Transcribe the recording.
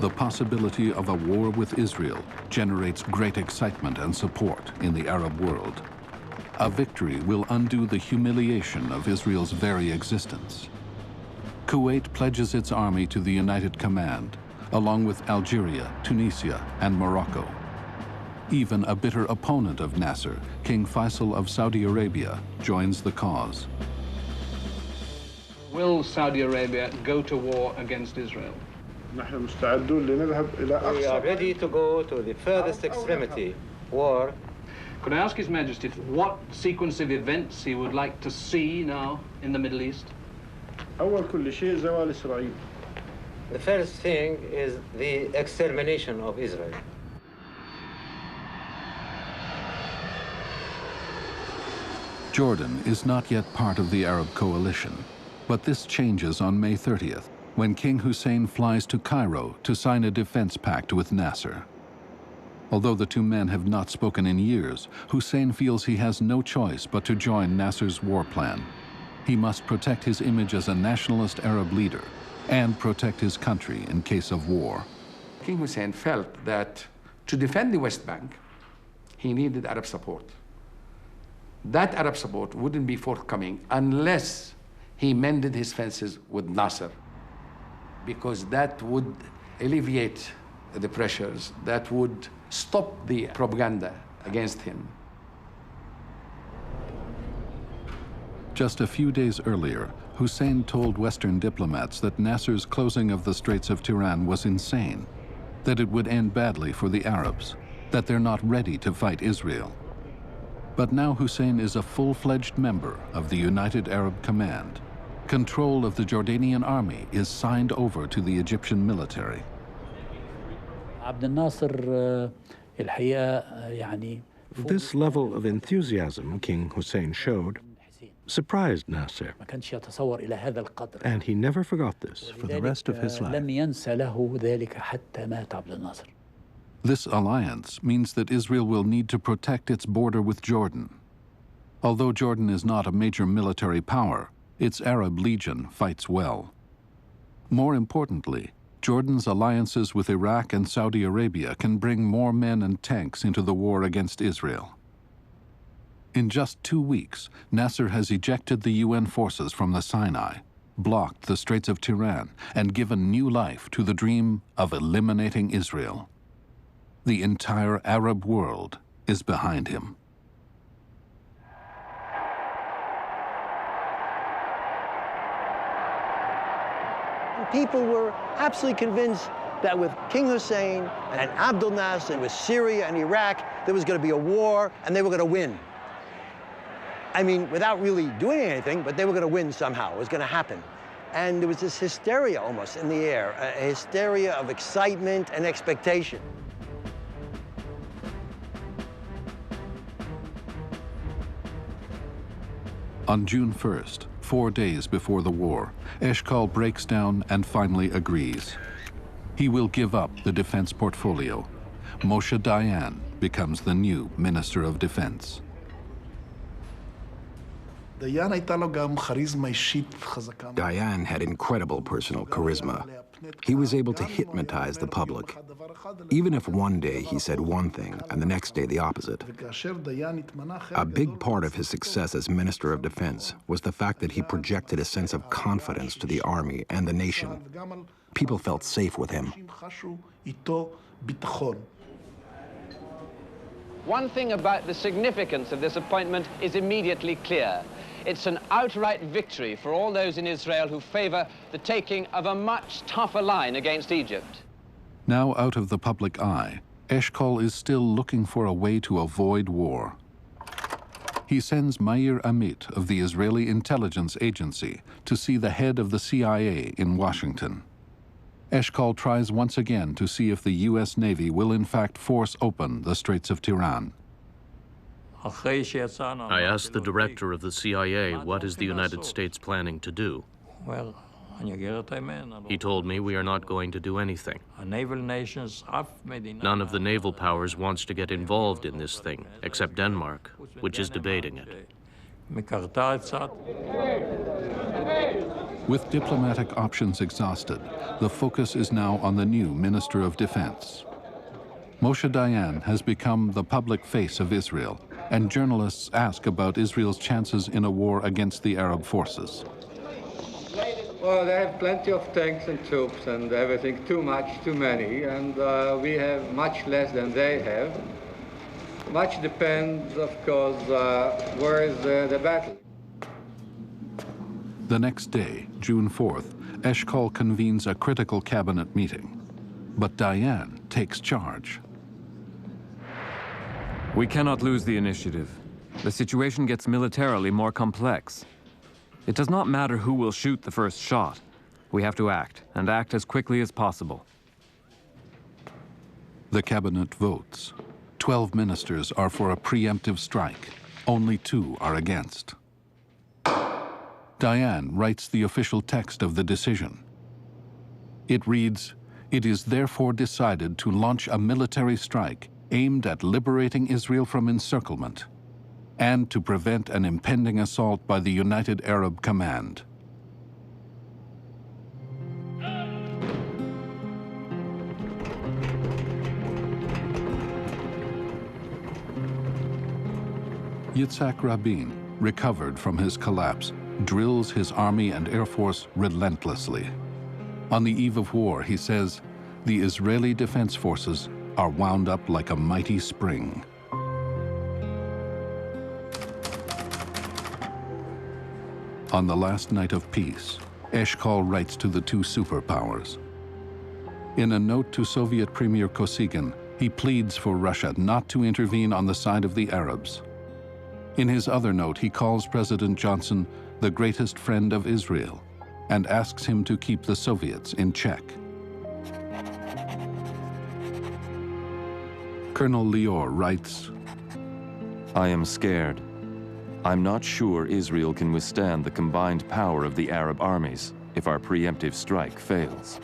the possibility of a war with Israel generates great excitement and support in the Arab world. A victory will undo the humiliation of Israel's very existence. Kuwait pledges its army to the United Command, along with Algeria, Tunisia, and Morocco. Even a bitter opponent of Nasser, King Faisal of Saudi Arabia, joins the cause. Will Saudi Arabia go to war against Israel? We are ready to go to the furthest extremity, war. Could I ask His Majesty what sequence of events he would like to see now in the Middle East? The first thing is the extermination of Israel. Jordan is not yet part of the Arab coalition, but this changes on May 30th, when King Hussein flies to Cairo to sign a defense pact with Nasser. Although the two men have not spoken in years, Hussein feels he has no choice but to join Nasser's war plan. He must protect his image as a nationalist Arab leader and protect his country in case of war. King Hussein felt that to defend the West Bank, he needed Arab support. That Arab support wouldn't be forthcoming unless he mended his fences with Nasser, because that would alleviate the pressures, that would stop the propaganda against him. Just a few days earlier, Hussein told Western diplomats that Nasser's closing of the Straits of Tiran was insane, that it would end badly for the Arabs, that they're not ready to fight Israel. But now Hussein is a full-fledged member of the United Arab Command. Control of the Jordanian army is signed over to the Egyptian military. This level of enthusiasm King Hussein showed surprised Nasser, and he never forgot this for the rest of his life. This alliance means that Israel will need to protect its border with Jordan. Although Jordan is not a major military power, its Arab Legion fights well. More importantly, Jordan's alliances with Iraq and Saudi Arabia can bring more men and tanks into the war against Israel. In just 2 weeks, Nasser has ejected the UN forces from the Sinai, blocked the Straits of Tiran, and given new life to the dream of eliminating Israel. The entire Arab world is behind him. People were absolutely convinced that with King Hussein and Abdel Nasser and with Syria and Iraq, there was going to be a war and they were going to win. I mean, without really doing anything, but they were going to win somehow. It was going to happen. And there was this hysteria almost in the air, a hysteria of excitement and expectation. On June 1st, 4 days before the war, Eshkol breaks down and finally agrees. He will give up the defense portfolio. Moshe Dayan becomes the new Minister of Defense. Dayan had incredible personal charisma. He was able to hypnotize the public. Even if one day he said one thing and the next day the opposite. A big part of his success as Minister of Defense was the fact that he projected a sense of confidence to the army and the nation. People felt safe with him. One thing about the significance of this appointment is immediately clear. It's an outright victory for all those in Israel who favor the taking of a much tougher line against Egypt. Now out of the public eye, Eshkol is still looking for a way to avoid war. He sends Yair Amit of the Israeli intelligence agency to see the head of the CIA in Washington. Eshkol tries once again to see if the U.S. Navy will in fact force open the Straits of Tiran. I asked the director of the CIA, what is the United States planning to do? He told me we are not going to do anything. None of the naval powers wants to get involved in this thing, except Denmark, which is debating it. With diplomatic options exhausted, the focus is now on the new Minister of Defense. Moshe Dayan has become the public face of Israel, and journalists ask about Israel's chances in a war against the Arab forces. Well, they have plenty of tanks and troops and everything, too much, too many, and we have much less than they have. Much depends, of course, where is the battle. The next day, June 4th, Eshkol convenes a critical cabinet meeting. But Dayan takes charge. We cannot lose the initiative. The situation gets militarily more complex. It does not matter who will shoot the first shot. We have to act, and act as quickly as possible. The cabinet votes. 12 ministers are for a preemptive strike. Only 2 are against. Dayan writes the official text of the decision. It reads, "It is therefore decided to launch a military strike aimed at liberating Israel from encirclement and to prevent an impending assault by the United Arab Command." Yitzhak Rabin, recovered from his collapse, drills his army and air force relentlessly. On the eve of war, he says, the Israeli Defense Forces are wound up like a mighty spring. On the last night of peace, Eshkol writes to the 2 superpowers. In a note to Soviet Premier Kosygin, he pleads for Russia not to intervene on the side of the Arabs. In his other note, he calls President Johnson the greatest friend of Israel and asks him to keep the Soviets in check. Colonel Lior writes, I am scared. I'm not sure Israel can withstand the combined power of the Arab armies if our preemptive strike fails.